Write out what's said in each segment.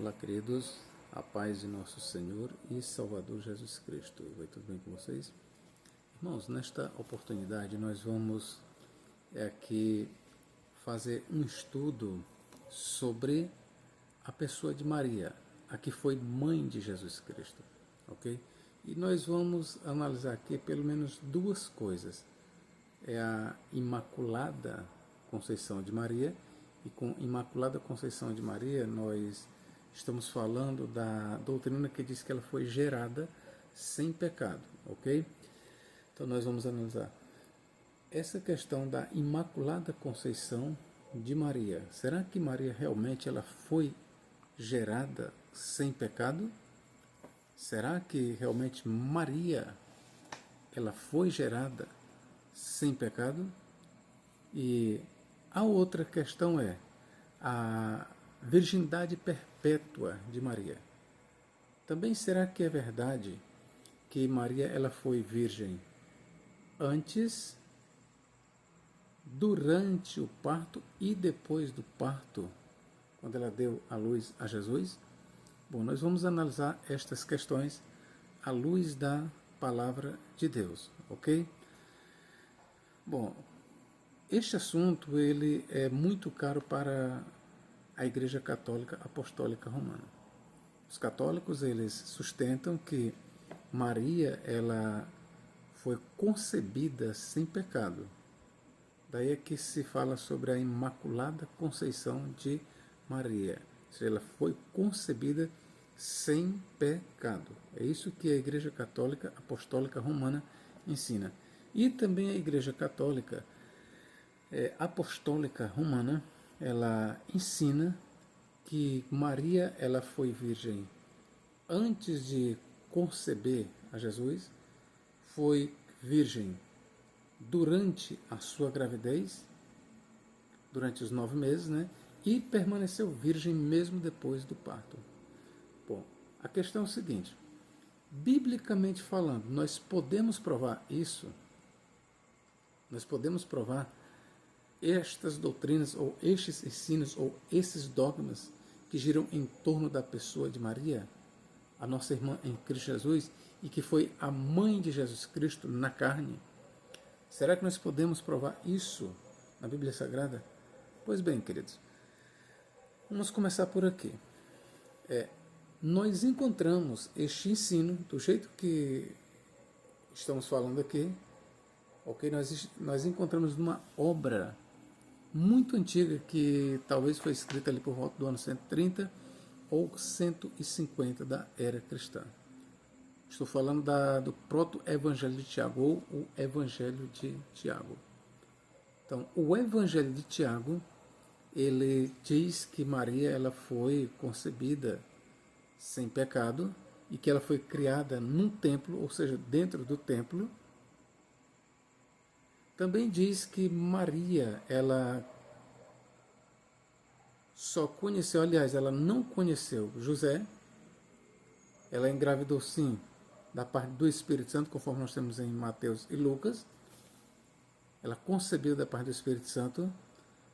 Olá, queridos, a paz de nosso Senhor e Salvador Jesus Cristo. Vai tudo bem com vocês? Irmãos, nesta oportunidade nós vamos aqui fazer um estudo sobre a pessoa de Maria, a que foi mãe de Jesus Cristo, ok? E nós vamos analisar aqui pelo menos duas coisas. É a Imaculada Conceição de Maria, e com Imaculada Conceição de Maria nós estamos falando da doutrina que diz que ela foi gerada sem pecado, ok? Então nós vamos analisar essa questão da Imaculada Conceição de Maria. Será que Maria realmente ela foi gerada sem pecado? Será que realmente Maria ela foi gerada sem pecado? E a outra questão é a virgindade perpétua de Maria. Também será que é verdade que Maria ela foi virgem antes, durante o parto e depois do parto, quando ela deu à luz a Jesus? Bom, nós vamos analisar estas questões à luz da palavra de Deus, ok? Bom, este assunto ele é muito caro para a Igreja Católica Apostólica Romana. Os católicos eles sustentam que Maria ela foi concebida sem pecado. Daí é que se fala sobre a Imaculada Conceição de Maria. Ou seja, ela foi concebida sem pecado. É isso que a Igreja Católica Apostólica Romana ensina. E também a Igreja Católica Apostólica Romana, ela ensina que Maria ela foi virgem antes de conceber a Jesus, foi virgem durante a sua gravidez, durante os 9 meses, né? E permaneceu virgem mesmo depois do parto. Bom, a questão é o seguinte, biblicamente falando, nós podemos provar isso? Nós podemos provar estas doutrinas, ou estes ensinos, ou esses dogmas que giram em torno da pessoa de Maria, a nossa irmã em Cristo Jesus, e que foi a mãe de Jesus Cristo na carne? Será que nós podemos provar isso na Bíblia Sagrada? Pois bem, queridos, vamos começar por aqui. Nós encontramos este ensino, do jeito que estamos falando aqui, ok? Nós encontramos numa obra muito antiga, que talvez foi escrita ali por volta do ano 130 ou 150 da era cristã. Estou falando do proto-evangelho de Tiago, ou o Evangelho de Tiago. Então, o Evangelho de Tiago, ele diz que Maria ela foi concebida sem pecado e que ela foi criada num templo, ou seja, dentro do templo. Também diz que Maria, ela só conheceu, aliás, ela não conheceu José, ela engravidou sim da parte do Espírito Santo, conforme nós temos em Mateus e Lucas, ela concebeu da parte do Espírito Santo,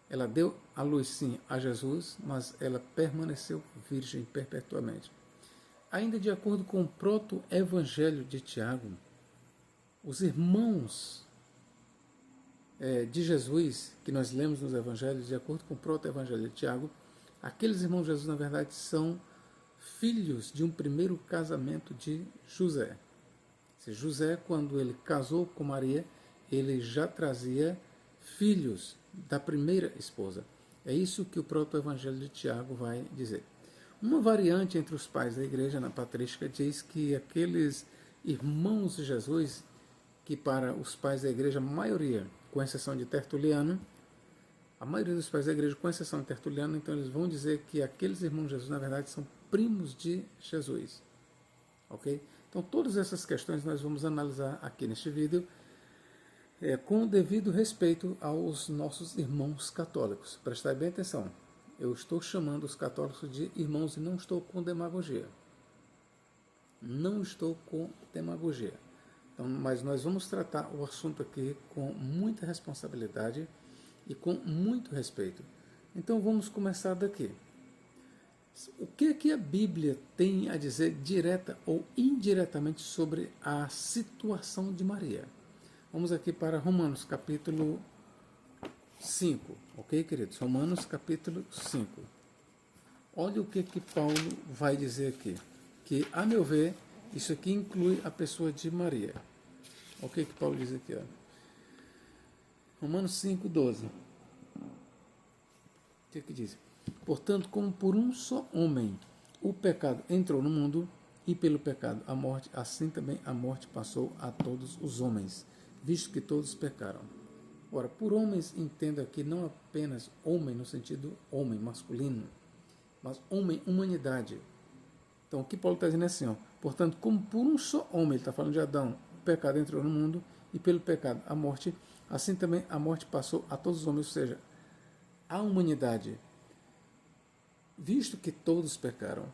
ela deu à luz sim a Jesus, mas ela permaneceu virgem perpetuamente. Ainda de acordo com o proto-evangelho de Tiago, os irmãos de Jesus, que nós lemos nos evangelhos, de acordo com o proto-evangelho de Tiago, aqueles irmãos de Jesus, na verdade, são filhos de um primeiro casamento de José. José, quando ele casou com Maria, ele já trazia filhos da primeira esposa. É isso que o proto-evangelho de Tiago vai dizer. Uma variante entre os pais da igreja, na patrística, diz que aqueles irmãos de Jesus, que para os pais da igreja, a maioria, com exceção de Tertuliano, a maioria dos pais da igreja, com exceção de Tertuliano, então eles vão dizer que aqueles irmãos de Jesus, na verdade, são primos de Jesus. Ok? Então, todas essas questões nós vamos analisar aqui neste vídeo, com o devido respeito aos nossos irmãos católicos. Prestai bem atenção. Eu estou chamando os católicos de irmãos e não estou com demagogia. Não estou com demagogia. Então, mas nós vamos tratar o assunto aqui com muita responsabilidade e com muito respeito. Então vamos começar daqui. O que é que a Bíblia tem a dizer direta ou indiretamente sobre a situação de Maria? Vamos aqui para Romanos capítulo 5, ok, queridos? Romanos capítulo 5. Olha o que Paulo vai dizer aqui. Que, a meu ver, isso aqui inclui a pessoa de Maria. O que Paulo diz aqui? Ó. Romanos 5, 12. O que diz? Portanto, como por um só homem o pecado entrou no mundo, e pelo pecado a morte, assim também a morte passou a todos os homens, visto que todos pecaram. Ora, por homens entendo aqui não apenas homem no sentido homem, masculino, mas homem, humanidade. Então, o que Paulo está dizendo é assim, ó, portanto, como por um só homem, ele está falando de Adão, o pecado entrou no mundo, e pelo pecado a morte, assim também a morte passou a todos os homens, ou seja, a humanidade, visto que todos pecaram.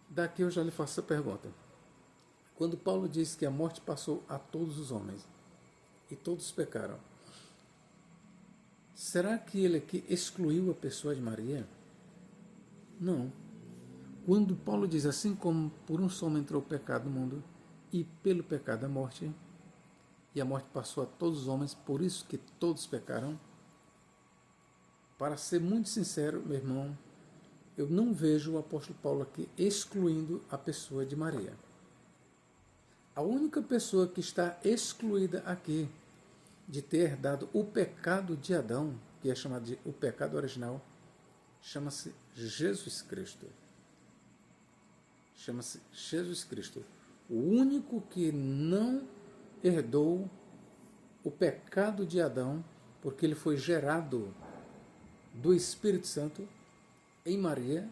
Daqui eu já lhe faço essa pergunta. Quando Paulo diz que a morte passou a todos os homens e todos pecaram, será que ele aqui excluiu a pessoa de Maria? Não. Quando Paulo diz assim como por um só homem entrou o pecado no mundo e pelo pecado a morte, e a morte passou a todos os homens, por isso que todos pecaram, para ser muito sincero, meu irmão, eu não vejo o apóstolo Paulo aqui excluindo a pessoa de Maria. A única pessoa que está excluída aqui de ter herdado o pecado de Adão, que é chamado de o pecado original, chama-se Jesus Cristo. Chama-se Jesus Cristo. O único que não herdou o pecado de Adão, porque ele foi gerado do Espírito Santo em Maria.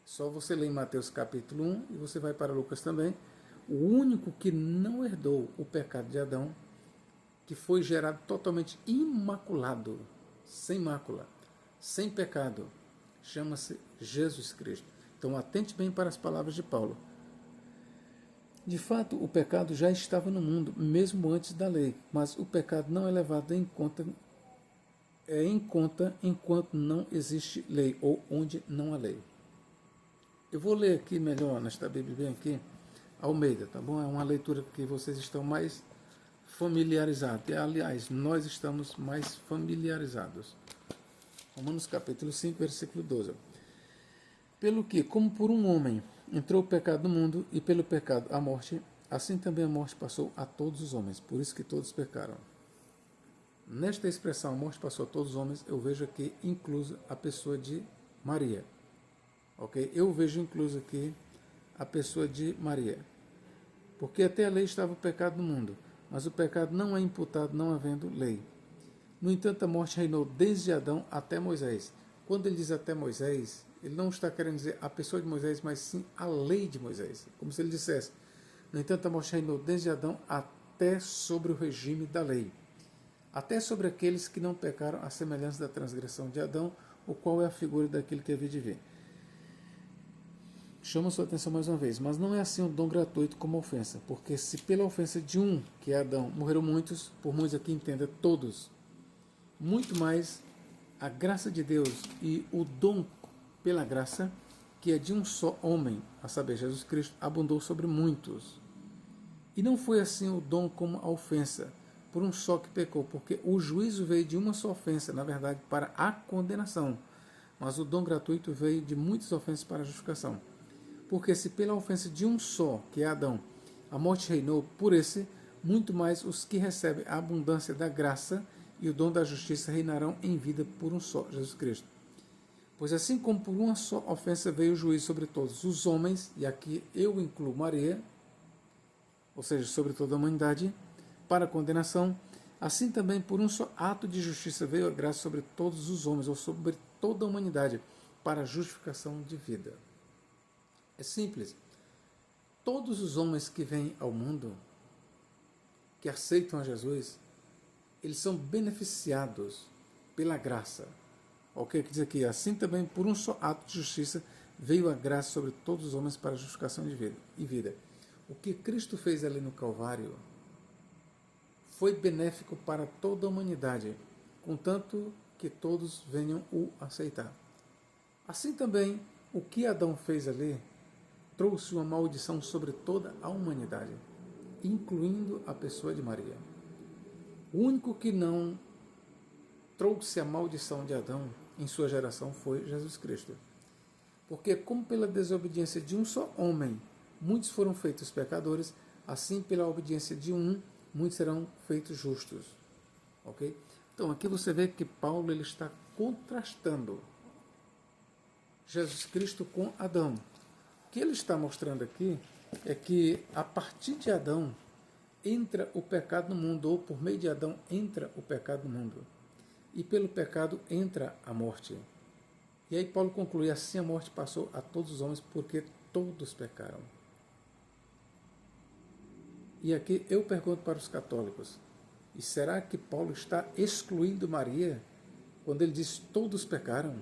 Só você lê em Mateus capítulo 1 e você vai para Lucas também. O único que não herdou o pecado de Adão, que foi gerado totalmente imaculado, sem mácula, sem pecado, chama-se Jesus Cristo. Então atente bem para as palavras de Paulo. De fato, o pecado já estava no mundo, mesmo antes da lei, mas o pecado não é levado em conta enquanto não existe lei, ou onde não há lei. Eu vou ler aqui melhor nesta Bíblia bem aqui, Almeida, tá bom? É uma leitura que vocês estão mais familiarizados. E, aliás, nós estamos mais familiarizados. Romanos capítulo 5, versículo 12. Pelo que, como por um homem entrou o pecado no mundo, e pelo pecado a morte, assim também a morte passou a todos os homens, por isso que todos pecaram. Nesta expressão, a morte passou a todos os homens, eu vejo aqui incluso a pessoa de Maria. Ok? Eu vejo incluso aqui a pessoa de Maria. Porque até a lei estava o pecado no mundo, mas o pecado não é imputado não havendo lei. No entanto, a morte reinou desde Adão até Moisés. Quando ele diz até Moisés, ele não está querendo dizer a pessoa de Moisés, mas sim a lei de Moisés. Como se ele dissesse, no entanto, a morte reinou desde Adão até sobre o regime da lei. Até sobre aqueles que não pecaram à semelhança da transgressão de Adão, o qual é a figura daquele que havia de vir. Chama sua atenção mais uma vez, mas não é assim um dom gratuito como ofensa, porque se pela ofensa de um, que é Adão, morreram muitos, por muitos aqui entenda todos, muito mais a graça de Deus e o dom pela graça, que é de um só homem, a saber, Jesus Cristo, abundou sobre muitos. E não foi assim o dom como a ofensa, por um só que pecou, porque o juízo veio de uma só ofensa, na verdade, para a condenação, mas o dom gratuito veio de muitas ofensas para a justificação. Porque se pela ofensa de um só, que é Adão, a morte reinou, por esse, muito mais os que recebem a abundância da graça e o dom da justiça reinarão em vida por um só, Jesus Cristo. Pois assim como por uma só ofensa veio o juízo sobre todos os homens, e aqui eu incluo Maria, ou seja, sobre toda a humanidade, para a condenação, assim também por um só ato de justiça veio a graça sobre todos os homens, ou sobre toda a humanidade, para a justificação de vida. É simples. Todos os homens que vêm ao mundo, que aceitam a Jesus, eles são beneficiados pela graça. Ok? Quer dizer aqui, assim também por um só ato de justiça veio a graça sobre todos os homens para a justificação de vida. O que Cristo fez ali no Calvário foi benéfico para toda a humanidade, contanto que todos venham o aceitar. Assim também, o que Adão fez ali trouxe uma maldição sobre toda a humanidade, incluindo a pessoa de Maria. O único que não trouxe a maldição de Adão em sua geração foi Jesus Cristo. Porque como pela desobediência de um só homem, muitos foram feitos pecadores, assim pela obediência de um, muitos serão feitos justos. Ok? Então aqui você vê que Paulo ele está contrastando Jesus Cristo com Adão. O que ele está mostrando aqui é que a partir de Adão entra o pecado no mundo, ou por meio de Adão entra o pecado no mundo. E pelo pecado entra a morte. E aí Paulo conclui, assim a morte passou a todos os homens, porque todos pecaram. E aqui eu pergunto para os católicos, e será que Paulo está excluindo Maria quando ele diz todos pecaram?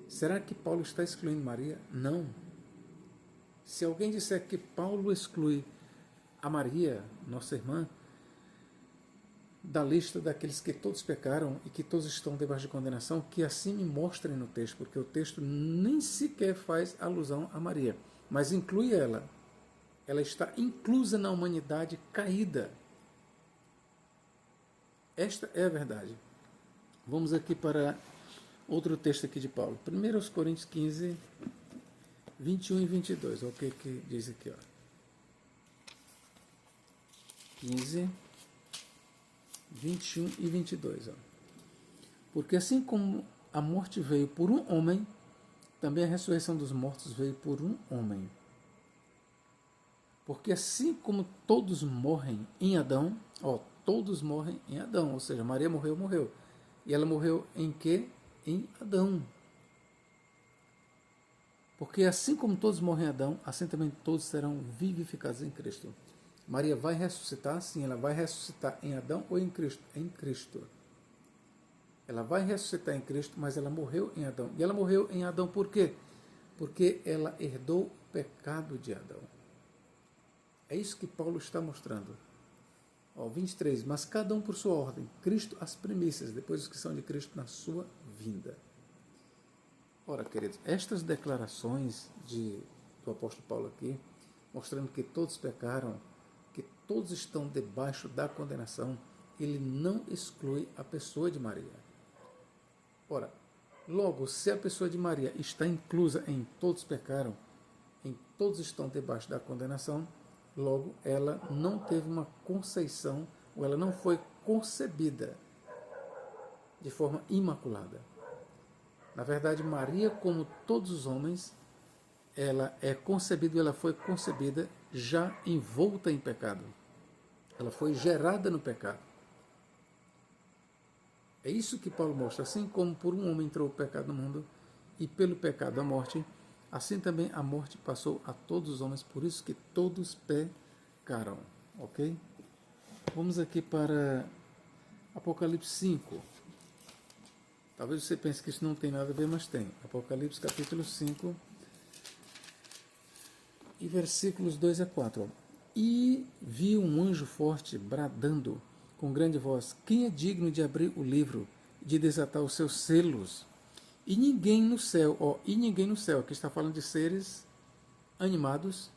Será que Paulo está excluindo Maria? Não. Se alguém disser que Paulo exclui a Maria, nossa irmã, da lista daqueles que todos pecaram e que todos estão debaixo de condenação, que assim me mostrem no texto, porque o texto nem sequer faz alusão a Maria, mas inclui ela. Ela está inclusa na humanidade caída. Esta é a verdade. Vamos aqui para outro texto aqui de Paulo. 1 Coríntios 15, 21 e 22. Olha o que diz aqui. 15, 21 e 22. Porque assim como a morte veio por um homem, também a ressurreição dos mortos veio por um homem. Porque assim como todos morrem em Adão, todos morrem em Adão, ou seja, Maria morreu. E ela morreu em quê? Em Adão. Porque assim como todos morrem em Adão, assim também todos serão vivificados em Cristo. Maria vai ressuscitar? Sim, ela vai ressuscitar em Adão ou em Cristo? Em Cristo. Ela vai ressuscitar em Cristo, mas ela morreu em Adão. E ela morreu em Adão por quê? Porque ela herdou o pecado de Adão. É isso que Paulo está mostrando. 23. Mas cada um por sua ordem. Cristo as primícias, depois os que são de Cristo na sua vinda. Ora, queridos, estas declarações do apóstolo Paulo aqui, mostrando que todos pecaram, que todos estão debaixo da condenação, ele não exclui a pessoa de Maria. Ora, logo, se a pessoa de Maria está inclusa em todos pecaram, em todos estão debaixo da condenação, logo, ela não teve uma conceição, ou ela não foi concebida de forma imaculada. Na verdade, Maria, como todos os homens, ela é concebida, ela foi concebida já envolta em pecado. Ela foi gerada no pecado. É isso que Paulo mostra. Assim como por um homem entrou o pecado no mundo, e pelo pecado a morte, assim também a morte passou a todos os homens, por isso que todos pecaram. Ok? Vamos aqui para Apocalipse 5. Talvez você pense que isso não tem nada a ver, mas tem. Apocalipse capítulo 5 e versículos 2 a 4. E vi um anjo forte bradando com grande voz: quem é digno de abrir o livro e de desatar os seus selos? E ninguém no céu, aqui está falando de seres animados,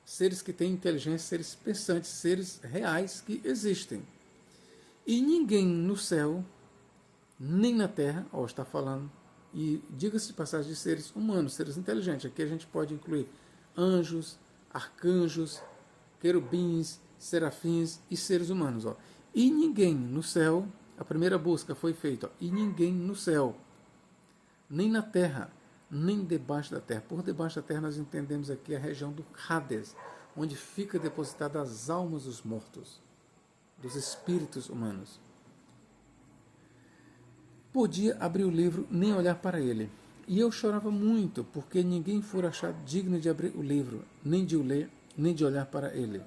seres que têm inteligência, seres pensantes, seres reais que existem. E ninguém no céu, nem na terra, está falando, e diga-se de passagem de seres humanos, seres inteligentes. Aqui a gente pode incluir anjos, arcanjos, querubins, serafins e seres humanos. E ninguém no céu, a primeira busca foi feita, e ninguém no céu, nem na terra, nem debaixo da terra. Por debaixo da terra nós entendemos aqui a região do Hades, onde fica depositada as almas dos mortos, dos espíritos humanos. Podia abrir o livro nem olhar para ele. E eu chorava muito, porque ninguém fora achado digno de abrir o livro, nem de o ler, nem de olhar para ele.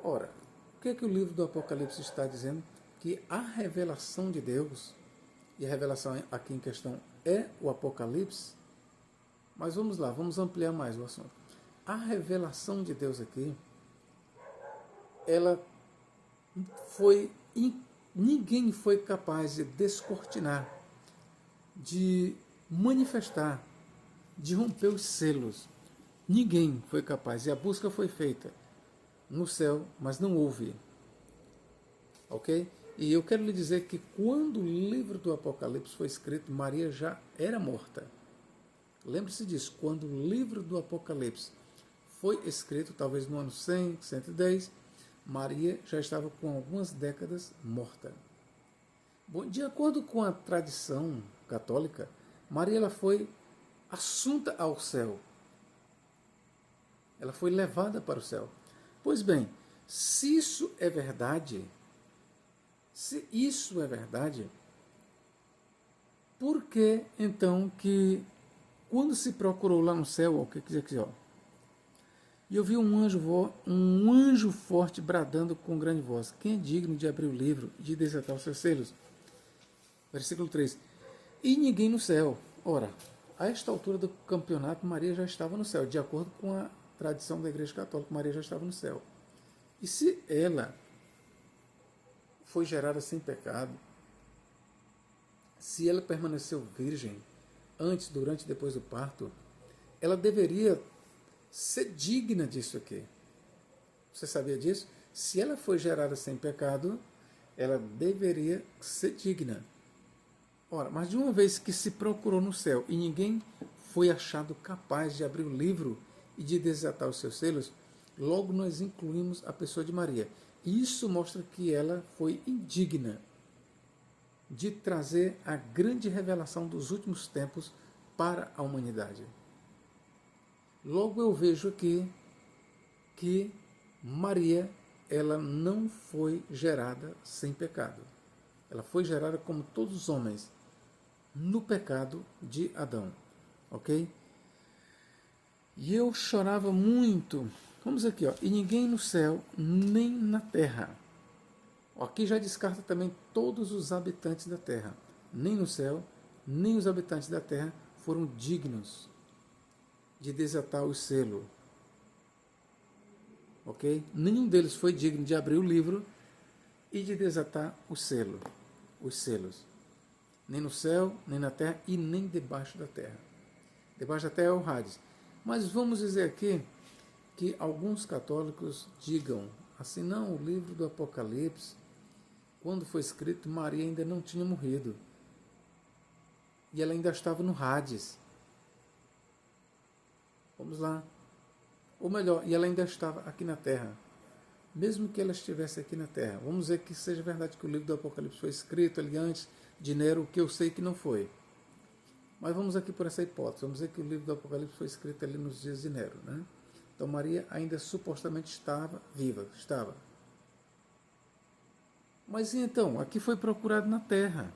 Ora, o que é que o livro do Apocalipse está dizendo? Que a revelação de Deus, e a revelação aqui em questão é o Apocalipse, mas vamos lá, vamos ampliar mais o assunto. A revelação de Deus aqui, ela foi ninguém foi capaz de descortinar de manifestar, de romper os selos. Ninguém foi capaz, e a busca foi feita no céu, mas não houve. Ok? E eu quero lhe dizer que quando o livro do Apocalipse foi escrito, Maria já era morta. Lembre-se disso, quando o livro do Apocalipse foi escrito, talvez no ano 100, 110, Maria já estava com algumas décadas morta. Bom, de acordo com a tradição católica, Maria ela foi assunta ao céu. Ela foi levada para o céu. Pois bem, se isso é verdade, por que então que quando se procurou lá no céu, o que quiser que ó, e eu vi um anjo forte bradando com grande voz: quem é digno de abrir o livro e de desatar os seus selos? Versículo 3. E ninguém no céu. Ora, a esta altura do campeonato, Maria já estava no céu. De acordo com a tradição da Igreja Católica, Maria já estava no céu. E se ela foi gerada sem pecado, se ela permaneceu virgem antes, durante e depois do parto, ela deveria ser digna disso aqui. Você sabia disso? Se ela foi gerada sem pecado, ela deveria ser digna. Ora, mas de uma vez que se procurou no céu e ninguém foi achado capaz de abrir o livro e de desatar os seus selos, logo nós incluímos a pessoa de Maria. E isso mostra que ela foi indigna de trazer a grande revelação dos últimos tempos para a humanidade. Logo eu vejo aqui que Maria ela não foi gerada sem pecado. Ela foi gerada como todos os homens, no pecado de Adão. Ok? E eu chorava muito. Vamos aqui, ó. E ninguém no céu, nem na terra. Aqui já descarta também todos os habitantes da terra. Nem no céu, nem os habitantes da terra foram dignos de desatar o selo. Ok? Nenhum deles foi digno de abrir o livro e de desatar o selo, os selos. Nem no céu, nem na terra e nem debaixo da terra. Debaixo da terra é o Hades. Mas vamos dizer aqui que alguns católicos digam assim: não, o livro do Apocalipse, quando foi escrito, Maria ainda não tinha morrido. E ela ainda estava no Hades. Vamos lá. Ou melhor, e ela ainda estava aqui na Terra. Mesmo que ela estivesse aqui na Terra. Vamos dizer que seja verdade que o livro do Apocalipse foi escrito ali antes de Nero, o que eu sei que não foi. Mas vamos aqui por essa hipótese. Vamos dizer que o livro do Apocalipse foi escrito ali nos dias de Nero, né? Então Maria ainda supostamente estava viva. Estava. Mas então, aqui foi procurado na Terra.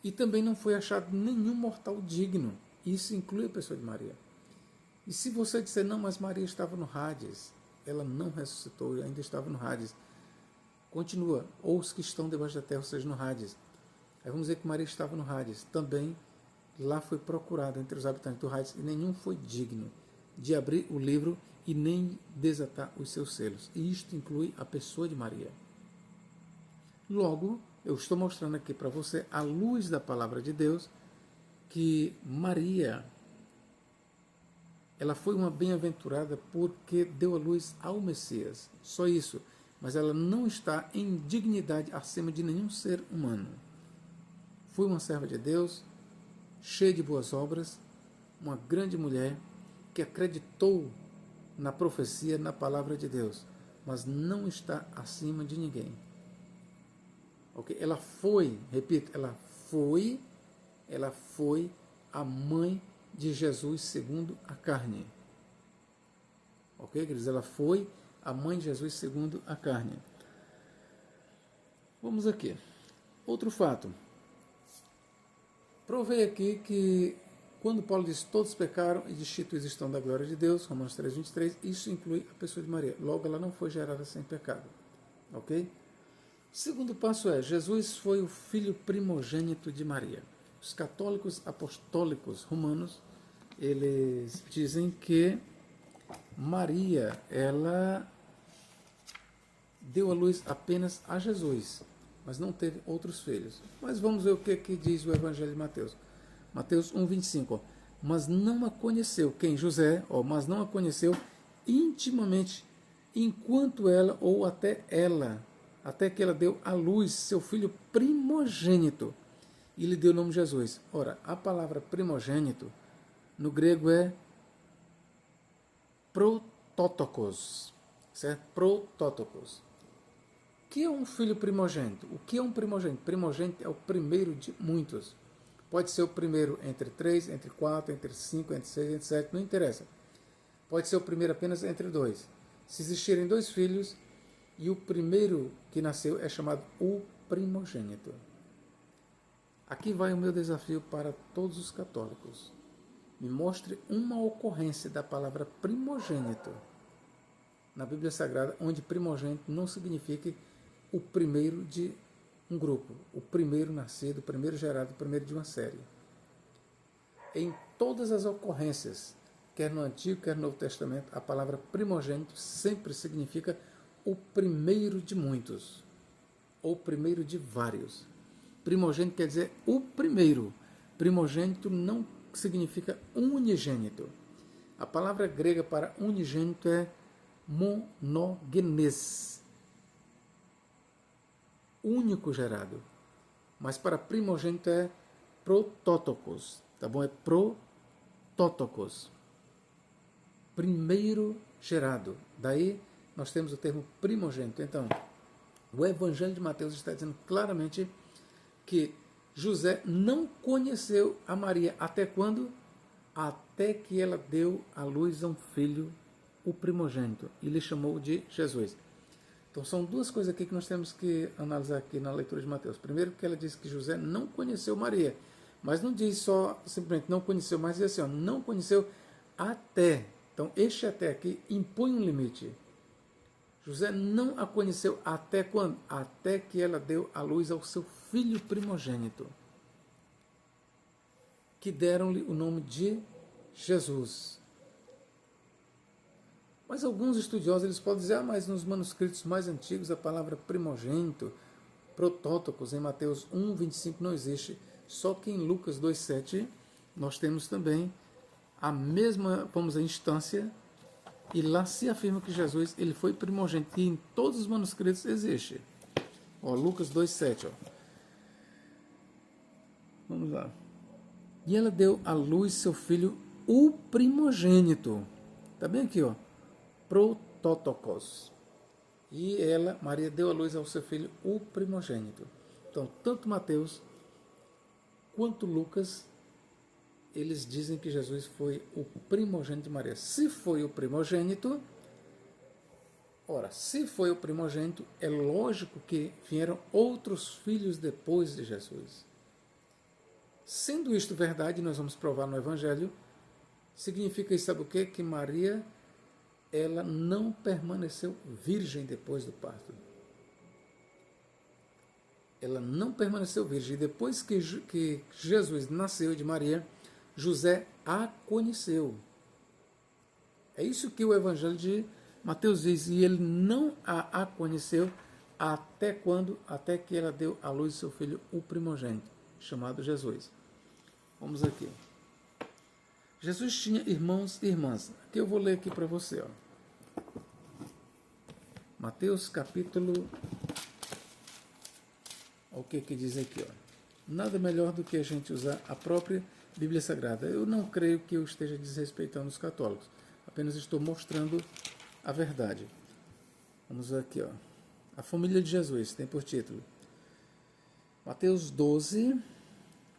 E também não foi achado nenhum mortal digno. Isso inclui a pessoa de Maria. E se você disser, não, mas Maria estava no Hades, ela não ressuscitou e ainda estava no Hades, continua, ou os que estão debaixo da terra, ou seja, no Hades. Aí vamos dizer que Maria estava no Hades, também lá foi procurado entre os habitantes do Hades, e nenhum foi digno de abrir o livro e nem desatar os seus selos. E isto inclui a pessoa de Maria. Logo, eu estou mostrando aqui para você, à luz da palavra de Deus, que Maria ela foi uma bem-aventurada porque deu a luz ao Messias. Só isso. Mas ela não está em dignidade acima de nenhum ser humano. Foi uma serva de Deus, cheia de boas obras, uma grande mulher que acreditou na profecia, na palavra de Deus, mas não está acima de ninguém. Okay? Ela foi, repito, ela foi a mãe de Jesus segundo a carne. Ok, queridos? Ela foi a mãe de Jesus segundo a carne. Vamos aqui. Outro fato. Provei aqui que quando Paulo diz todos pecaram e destituídos estão da glória de Deus, Romanos 3:23, isso inclui a pessoa de Maria. Logo, ela não foi gerada sem pecado. Ok? O segundo passo é, Jesus foi o filho primogênito de Maria. Os católicos apostólicos romanos, eles dizem que Maria, ela deu à luz apenas a Jesus, mas não teve outros filhos. Mas vamos ver o que diz o Evangelho de Mateus. Mateus 1, 25. Ó. Mas não a conheceu, quem? José, ó, mas não a conheceu intimamente, enquanto ela, ou até ela, até que ela deu à luz seu filho primogênito, e lhe deu o nome de Jesus. Ora, a palavra primogênito, no grego é protótokos, certo? Protótokos. O que é um filho primogênito? O que é um primogênito? Primogênito é o primeiro de muitos. Pode ser o primeiro entre 3, entre 4, entre 5, entre 6, entre 7, não interessa. Pode ser o primeiro apenas entre 2. Se existirem 2 filhos e o primeiro que nasceu é chamado o primogênito. Aqui vai o meu desafio para todos os católicos. Me mostre uma ocorrência da palavra primogênito na Bíblia Sagrada, onde primogênito não signifique o primeiro de um grupo, o primeiro nascido, o primeiro gerado, o primeiro de uma série. Em todas as ocorrências, quer no Antigo, quer no Novo Testamento, a palavra primogênito sempre significa o primeiro de muitos, ou o primeiro de vários. Primogênito quer dizer o primeiro. Primogênito não significa unigênito. A palavra grega para unigênito é monogenes, único gerado. Mas para primogênito é protótokos, tá bom? É protótokos, primeiro gerado. Daí nós temos o termo primogênito. Então, o Evangelho de Mateus está dizendo claramente que José não conheceu a Maria. Até quando? Até que ela deu à luz a um filho, o primogênito, e lhe chamou de Jesus. Então são 2 coisas aqui que nós temos que analisar aqui na leitura de Mateus. Primeiro, que ela diz que José não conheceu Maria, mas não diz só simplesmente não conheceu, mas diz assim, ó, não conheceu até. Então este até aqui impõe um limite. José não a conheceu até quando? Até que ela deu à luz ao seu filho primogênito, que deram-lhe o nome de Jesus. Mas alguns estudiosos eles podem dizer, mas nos manuscritos mais antigos a palavra primogênito, protótokos, em Mateus 1, 25 não existe, só que em Lucas 2,7 nós temos também a mesma, vamos à instância, e lá se afirma que Jesus ele foi primogênito, e em todos os manuscritos existe. Ó, Lucas 2,7. Vamos lá. E ela deu à luz seu filho, o primogênito. Está bem aqui, ó. Protótokos. E ela, Maria, deu à luz ao seu filho, o primogênito. Então, tanto Mateus quanto Lucas, eles dizem que Jesus foi o primogênito de Maria. Se foi o primogênito, ora, se foi o primogênito, é lógico que vieram outros filhos depois de Jesus. Sendo isto verdade, nós vamos provar no Evangelho, significa isso, sabe o quê? Que Maria, ela não permaneceu virgem depois do parto. Ela não permaneceu virgem. E depois que Jesus nasceu de Maria, José a conheceu. É isso que o Evangelho de Mateus diz. E ele não a conheceu até quando? Até que ela deu à luz seu filho, o primogênito, chamado Jesus. Vamos aqui. Jesus tinha irmãos e irmãs. Aqui eu vou ler aqui para você. Ó. Mateus capítulo... Olha o que diz aqui. Ó. Nada melhor do que a gente usar a própria Bíblia Sagrada. Eu não creio que eu esteja desrespeitando os católicos. Apenas estou mostrando a verdade. Vamos ver aqui. Ó. A família de Jesus tem por título. Mateus 12,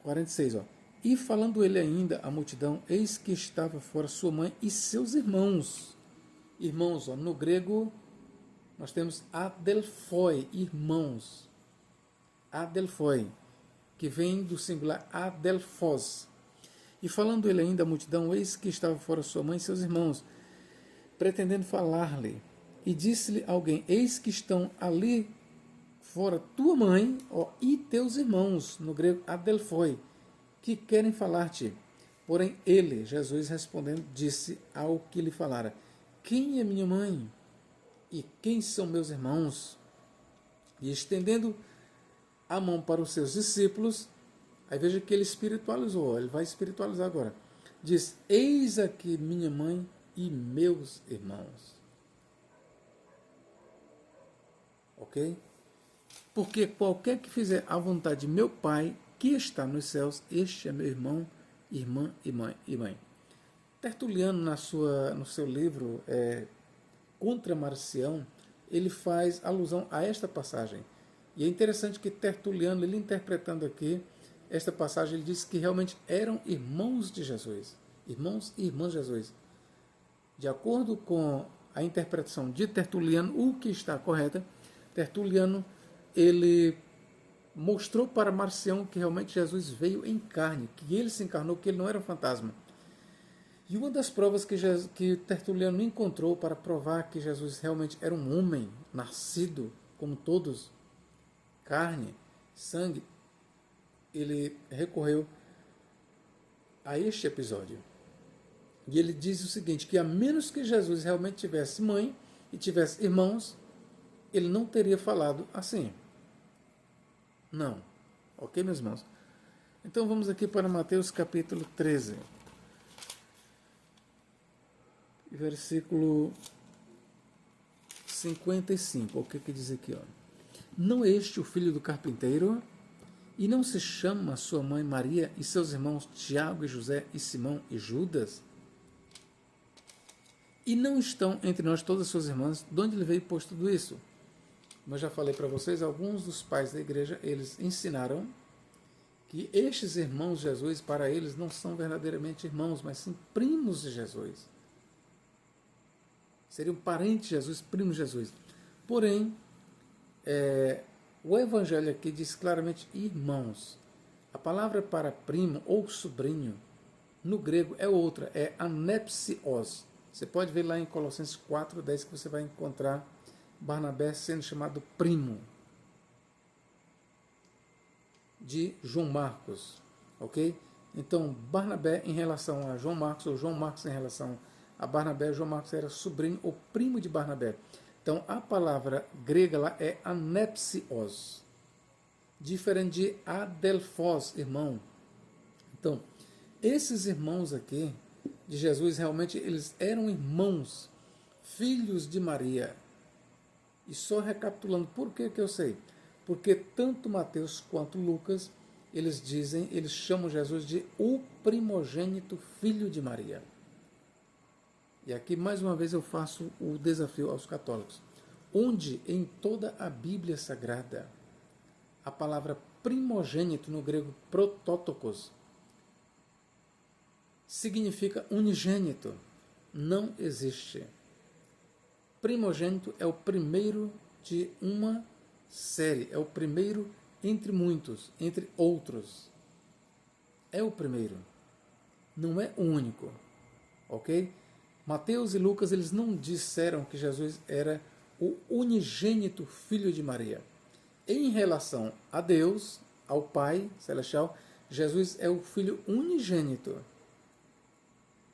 46. Ó. E falando ele ainda à multidão, eis que estava fora sua mãe e seus irmãos. Irmãos, ó, no grego nós temos adelphoi, irmãos. Adelphoi, que vem do singular adelphos. E falando ele ainda à multidão, eis que estava fora sua mãe e seus irmãos, pretendendo falar-lhe. E disse-lhe alguém, eis que estão ali fora tua mãe, ó, e teus irmãos, no grego adelphoi, que querem falar-te. Porém ele, Jesus respondendo, disse ao que lhe falara, quem é minha mãe? E quem são meus irmãos? E estendendo a mão para os seus discípulos, Aí veja que ele espiritualizou, ele vai espiritualizar agora. Diz, eis aqui minha mãe e meus irmãos. Ok? Porque qualquer que fizer a vontade de meu Pai, que está nos céus, este é meu irmão, irmã e mãe. Tertuliano, no seu livro Contra Marcião, ele faz alusão a esta passagem. E é interessante que Tertuliano, ele interpretando aqui esta passagem, ele diz que realmente eram irmãos de Jesus. Irmãos e irmãs de Jesus. De acordo com a interpretação de Tertuliano, o que está correta, Tertuliano, ele mostrou para Marcião que realmente Jesus veio em carne, que ele se encarnou, que ele não era um fantasma. E uma das provas que Tertuliano encontrou para provar que Jesus realmente era um homem, nascido como todos, carne, sangue, ele recorreu a este episódio. E ele diz o seguinte, que a menos que Jesus realmente tivesse mãe e tivesse irmãos, ele não teria falado assim. Não. Ok, meus irmãos? Então vamos aqui para Mateus capítulo 13. Versículo 55. O que diz aqui? Ó? Não é este o filho do carpinteiro? E não se chama sua mãe Maria e seus irmãos Tiago e José e Simão e Judas? E não estão entre nós todas as suas irmãs? De onde ele veio posto tudo isso? Como eu já falei para vocês, alguns dos pais da igreja, eles ensinaram que estes irmãos de Jesus, para eles, não são verdadeiramente irmãos, mas sim primos de Jesus. Seriam parentes de Jesus, primos de Jesus. Porém, o Evangelho aqui diz claramente irmãos. A palavra para primo ou sobrinho, no grego, é outra, é anepsios. Você pode ver lá em Colossenses 4:10 que você vai encontrar Barnabé sendo chamado primo de João Marcos. Ok? Então, Barnabé em relação a João Marcos, ou João Marcos em relação a Barnabé, João Marcos era sobrinho ou primo de Barnabé. Então, a palavra grega lá é anepsios, diferente de adelphos, irmão. Então, esses irmãos aqui de Jesus, realmente, eles eram irmãos, filhos de Maria. E só recapitulando, por que eu sei? Porque tanto Mateus quanto Lucas, eles chamam Jesus de o primogênito filho de Maria. E aqui, mais uma vez, eu faço o desafio aos católicos. Onde em toda a Bíblia Sagrada, a palavra primogênito, no grego protótokos, significa unigênito. Não existe. Primogênito é o primeiro de uma série, é o primeiro entre muitos, entre outros. É o primeiro. Não é o único. Ok? Mateus e Lucas, eles não disseram que Jesus era o unigênito filho de Maria. Em relação a Deus, ao Pai Celestial, Jesus é o filho unigênito.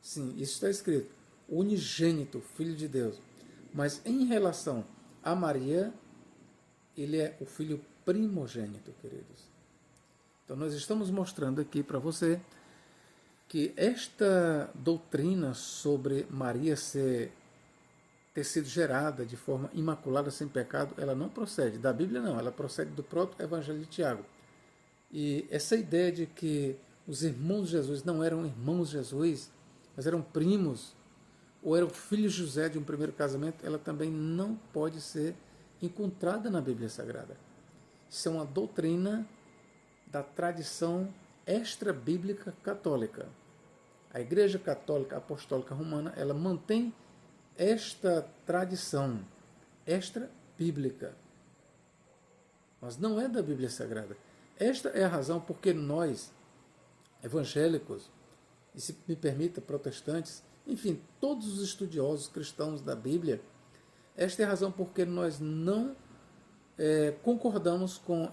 Sim, isso está escrito. Unigênito, filho de Deus. Mas em relação a Maria, ele é o filho primogênito, queridos. Então nós estamos mostrando aqui para você que esta doutrina sobre Maria ter sido gerada de forma imaculada, sem pecado, ela não procede da Bíblia, não. Ela procede do próprio Evangelho de Tiago. E essa ideia de que os irmãos de Jesus não eram irmãos de Jesus, mas eram primos, ou eram filhos de José de um primeiro casamento, ela também não pode ser encontrada na Bíblia Sagrada. Isso é uma doutrina da tradição extra-bíblica católica. A Igreja Católica Apostólica Romana, ela mantém esta tradição extra-bíblica, mas não é da Bíblia Sagrada. Esta é a razão porque nós, evangélicos, e se me permita, protestantes, enfim, todos os estudiosos cristãos da Bíblia, esta é a razão porque nós não concordamos com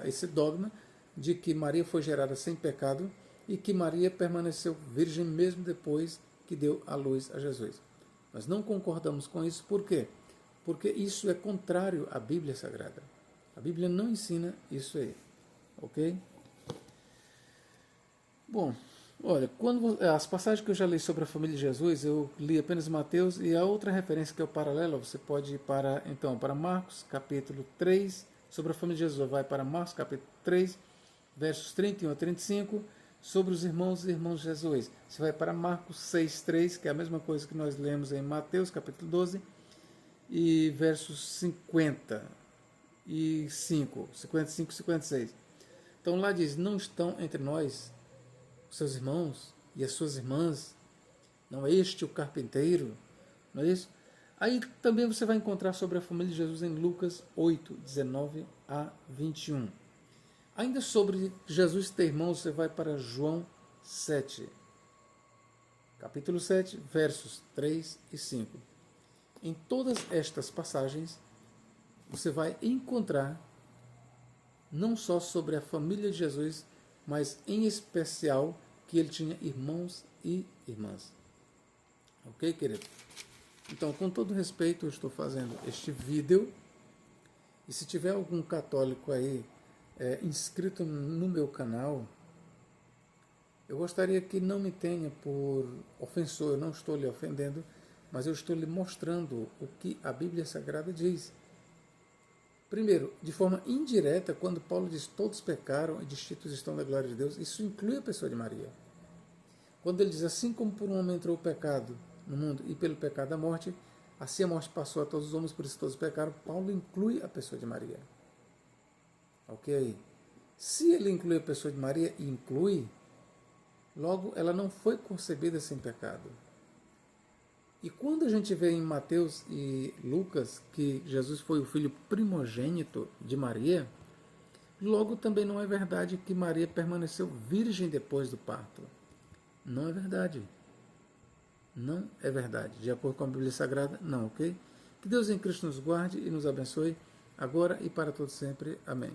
esse dogma de que Maria foi gerada sem pecado e que Maria permaneceu virgem mesmo depois que deu à luz a Jesus. Nós não concordamos com isso, por quê? Porque isso é contrário à Bíblia Sagrada. A Bíblia não ensina isso aí, ok? Bom, olha, as passagens que eu já li sobre a família de Jesus, eu li apenas Mateus, e a outra referência que é o paralelo, você pode ir para Marcos, capítulo 3, sobre a família de Jesus, vai para Marcos, capítulo 3, versos 31 a 35, sobre os irmãos e irmãos de Jesus. Você vai para Marcos 6, 3, que é a mesma coisa que nós lemos em Mateus, capítulo 12, e versos 55 e 56. Então lá diz, não estão entre nós os seus irmãos e as suas irmãs, não é este o carpinteiro, não é isso? Aí também você vai encontrar sobre a família de Jesus em Lucas 8, 19 a 21. Ainda sobre Jesus ter irmãos, você vai para João 7, capítulo 7, versos 3 e 5. Em todas estas passagens, você vai encontrar não só sobre a família de Jesus, mas em especial que ele tinha irmãos e irmãs. Ok, querido? Então, com todo respeito, eu estou fazendo este vídeo. E se tiver algum católico aí inscrito no meu canal, eu gostaria que não me tenha por ofensor. Eu não estou lhe ofendendo, mas eu estou lhe mostrando o que a Bíblia Sagrada diz. Primeiro, de forma indireta, quando Paulo diz todos pecaram e destituídos estão da glória de Deus, isso inclui a pessoa de Maria. Quando ele diz assim como por um homem entrou o pecado no mundo e pelo pecado a morte, assim a morte passou a todos os homens, por isso todos pecaram, Paulo inclui a pessoa de Maria. Ok? Se ele inclui a pessoa de Maria, e inclui, logo ela não foi concebida sem pecado. E quando a gente vê em Mateus e Lucas que Jesus foi o filho primogênito de Maria, logo também não é verdade que Maria permaneceu virgem depois do parto. Não é verdade. Não é verdade. De acordo com a Bíblia Sagrada, não, ok? Que Deus em Cristo nos guarde e nos abençoe, agora e para todo sempre. Amém.